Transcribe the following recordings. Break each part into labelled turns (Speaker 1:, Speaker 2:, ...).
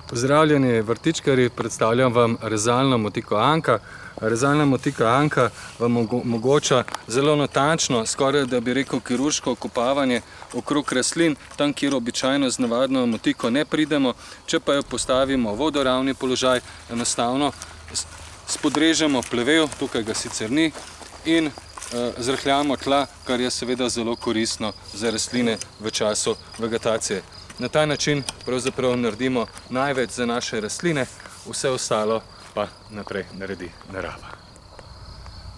Speaker 1: Pozdravljeni vrtičkarji, predstavljam vam rezalno motiko Anka. Rezalna motika Anka vam omogoča zelo natančno, skoraj da bi rekel kirurško okopavanje okrog rastlin, tam kjer običajno z navadno motiko ne pridemo. Če pa jo postavimo v vodoravni položaj, enostavno spodrežemo plevel, tukaj ga sicer ni, in zrahljamo tla, kar je seveda zelo koristno za rastline v času vegetacije. Na ta način pravzaprav naredimo največ za naše rastline, vse ostalo pa naprej naredi narava.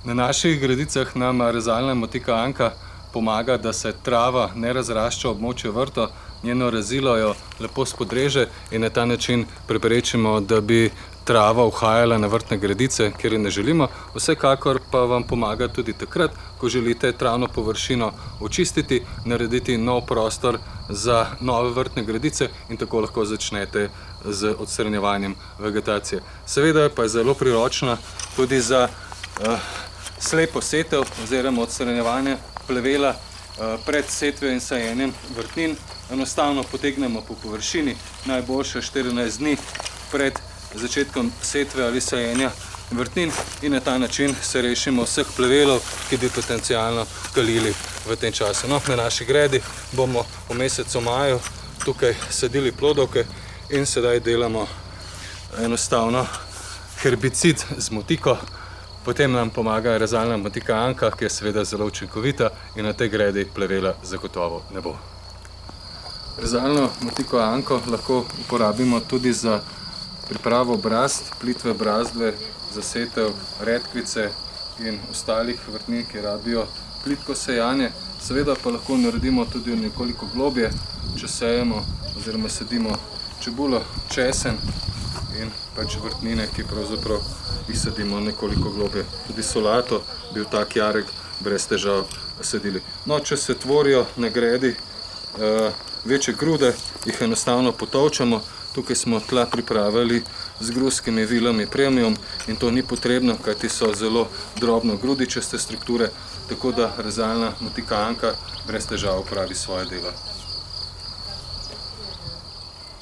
Speaker 1: Na naših gredicah nam rezalna motika Anka pomaga, da se trava ne razrašča območje vrta, njeno rezilo jo lepo spodreže in na ta način preprečimo, da bi trava uhajala na vrtne gredice, kjer jo ne želimo. Vsekakor pa vam pomaga tudi takrat, ko želite travno površino očistiti, narediti nov prostor za nove vrtne gredice in tako lahko začnete z odstranjevanjem vegetacije. Seveda pa je zelo priročna tudi za slepo setev oziroma odstranjevanje plevela pred setvijo in sajenjem vrtnin. Enostavno potegnemo po površini, najboljše 14 dni pred začetkom setve ali sajenja vrtnin in na ta način se rešimo vseh plevelov, ki bi potencialno kalili v tem času. No, na naši gredi bomo v mesecu maju tukaj sadili plodovke in sedaj delamo enostavno herbicid z motiko. Potem nam pomaga rezalna motika Anka, ki je seveda zelo učinkovita in na tej gredi plevela zagotovo ne bo. Rezalno motiko Anko lahko uporabimo tudi za pripravo brazd, plitve brazdve, za setev redkvice in ostalih vrtnin, ki rabijo plitko sejanje. Seveda pa lahko naredimo tudi nekoliko globje, če sejemo oziroma sadimo čebulo, česen in pač vrtnine, ki pravzaprav jih sadimo nekoliko globje. Tudi solato bi v tak jarek brez težav sadili. No, če se tvorijo na gredi večje grude, jih enostavno potolčemo. Tukaj smo tla pripravili z gruzskimi vilami premium in to ni potrebno, kajti so zelo drobno grudičaste strukture, tako da rezalna motika Anka brez težav opravi svoje delo.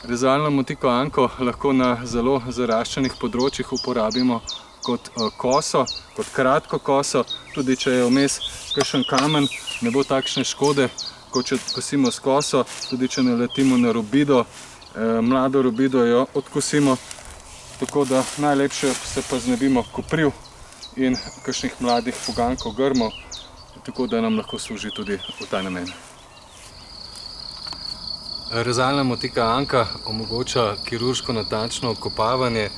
Speaker 1: Rezalno motiko Anko lahko na zelo zaraščenih področjih uporabimo kot koso, kot kratko koso. Tudi če je vmes kakšen kamen, ne bo takšne škode, kot če kosimo s koso. Tudi če naletimo na robido, mlado robido jo odkosimo, tako da najlepše se pa znebimo kopriv in kakšnih mladih pogankov, grmov, tako da nam lahko služi tudi v ta namen. Rezalna motika Anka omogoča kirurško natančno okopavanje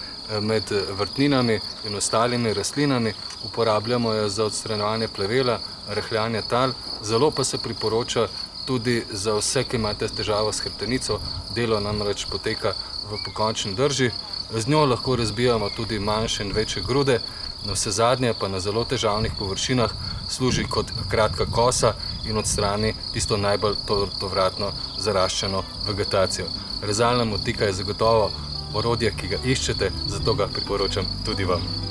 Speaker 1: med vrtninami in ostalimi rastlinami. Uporabljamo jo za odstranjevanje plevela, rahljanje tal, zelo pa se priporoča tudi za vse, ki imate težavo s hrbtenico. Delo namreč poteka v pokončni drži. Z njo lahko razbijamo tudi manjše in večje grude, navsezadnje pa na zelo težavnih površinah služi kot kratka kosa in odstrani tisto najbolj povratno zaraščeno vegetacijo. Rezalna motika je zagotovo orodje, ki ga iščete, zato ga priporočam tudi vam.